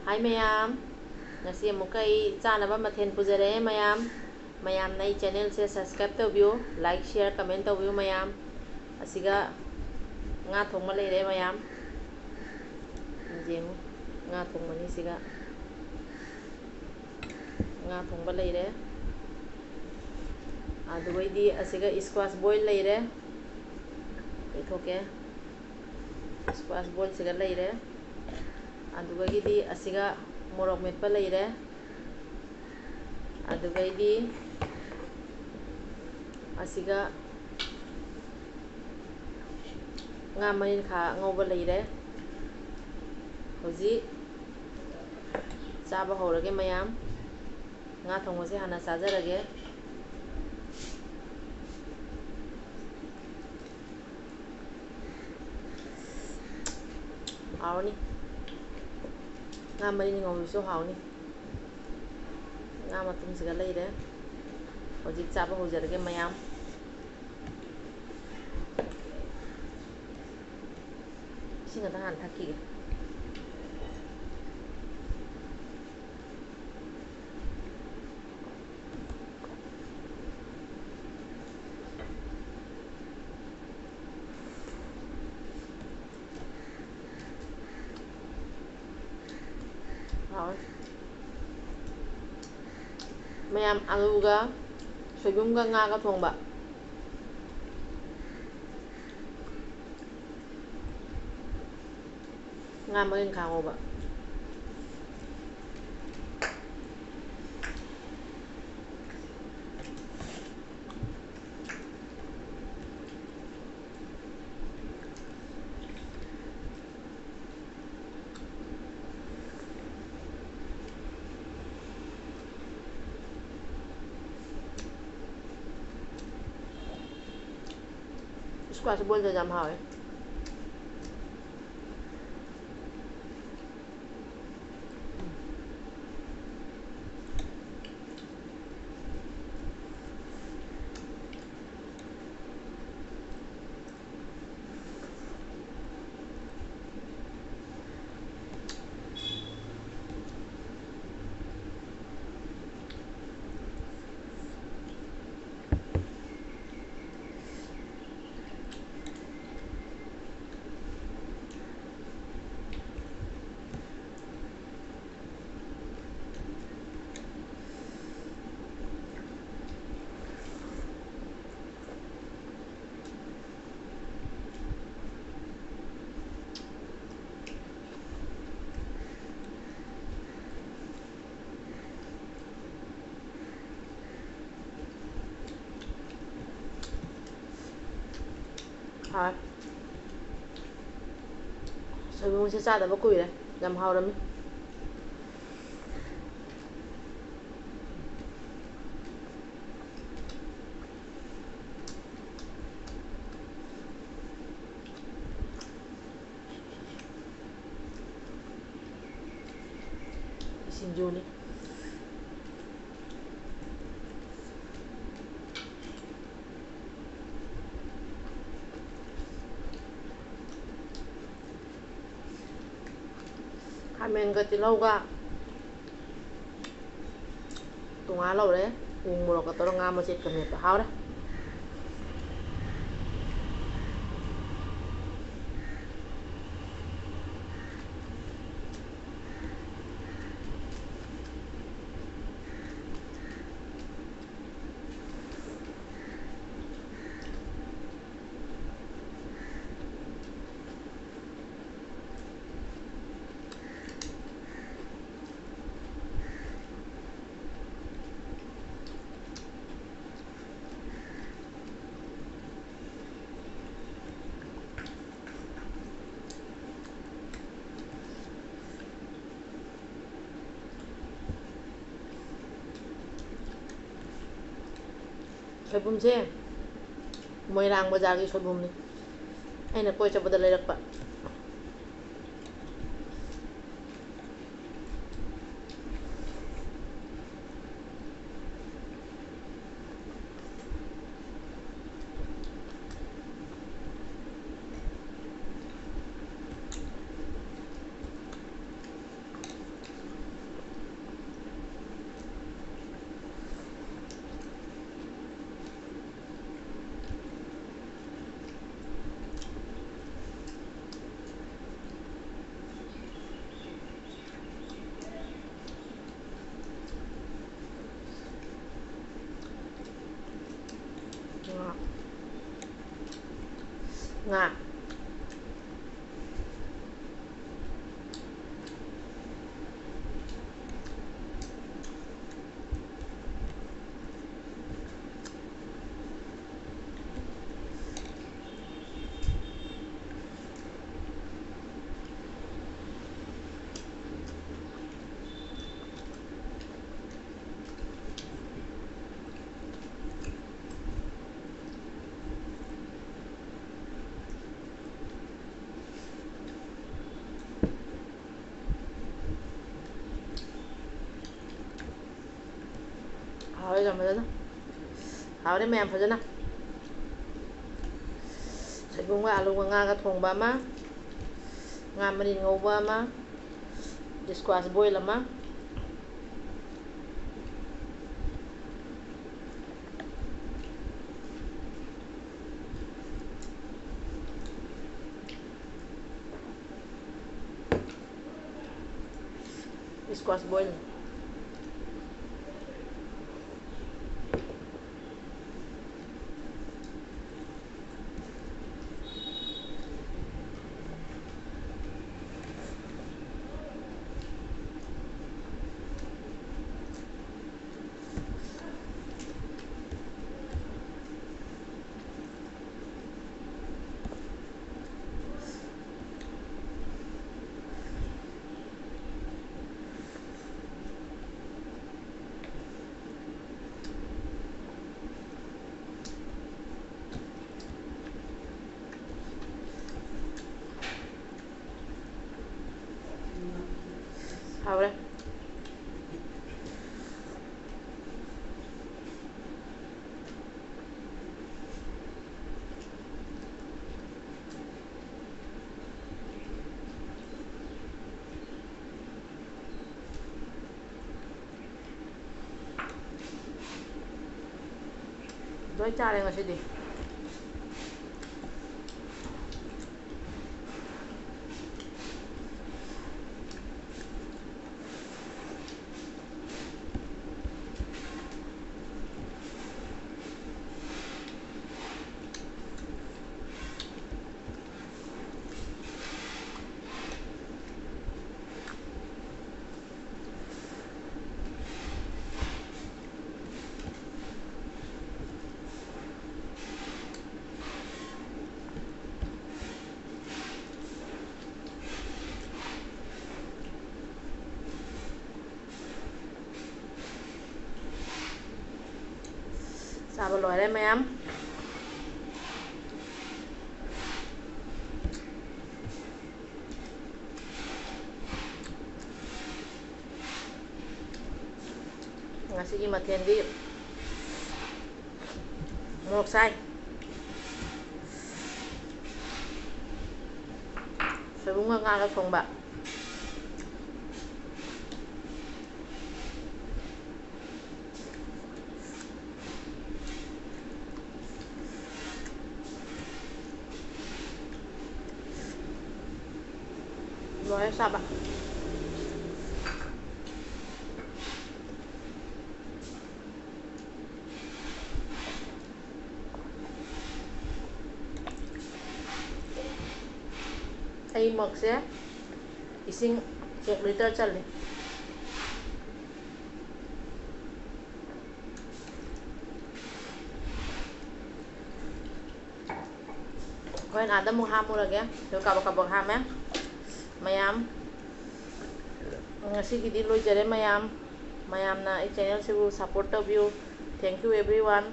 Hi mayam, ngasi amuka chanaba mathen pujare mayam nai channel se subscribe tawbiyo, like share comment tawbiyo mayam. Asiga nga thongma leire mayam. Jengu nga thongma ni siga nga thongba leire. Adugaidi asiga squash boil leire. Ithoke squash boil siga leire. Adugaidi asiga morok metpa leire. Adugaidi asiga nga marin kha ngauba leire. Hoji chaba horage mayam. Nga thongma se hana sajarage. Hauni nga marin ngaubisu hauni. Nga matum siga leire. Hoji chaba hojarage mayam. Singa tahan thaki. Mayam aluga soyumga nga ga thongba. Nga marin kha ngauba. Squash boil da jam hawe. Soyum se chada ba kuire jam hawrami. Sinjuni khamen ga tilau ga tunga laure ung morok ka toro nga masit ka met hawre. Soyum se Moirang bazar gi soyum ni. Aina koi chabada leirakpa. ngà hào đây làm hào đấy mềm phải chứ nào ꯁꯣꯏꯕꯨꯝ ꯑꯂꯨꯒ ꯉꯥꯒ ꯊꯣꯡꯕ ꯑꯃ ꯉꯥ ꯃꯔꯤꯟ ꯉꯧꯕ ꯑꯃ ꯗꯤꯁꯀ꯭ꯋꯥꯁ boil ꯑꯃ ꯗꯤꯁꯀ꯭ꯋꯥꯁ boil hào đây lối cha đây ngasi디 Sao lòi đây mày em ngasih matian di morok say soibum nga nga thong ba rồi sao bạn ay magse ising 1 liter chali koin ada mo hamo lagi yo kabak ham ya mayam ngasi gidi loi jare mayam na channel se support of you thank you everyone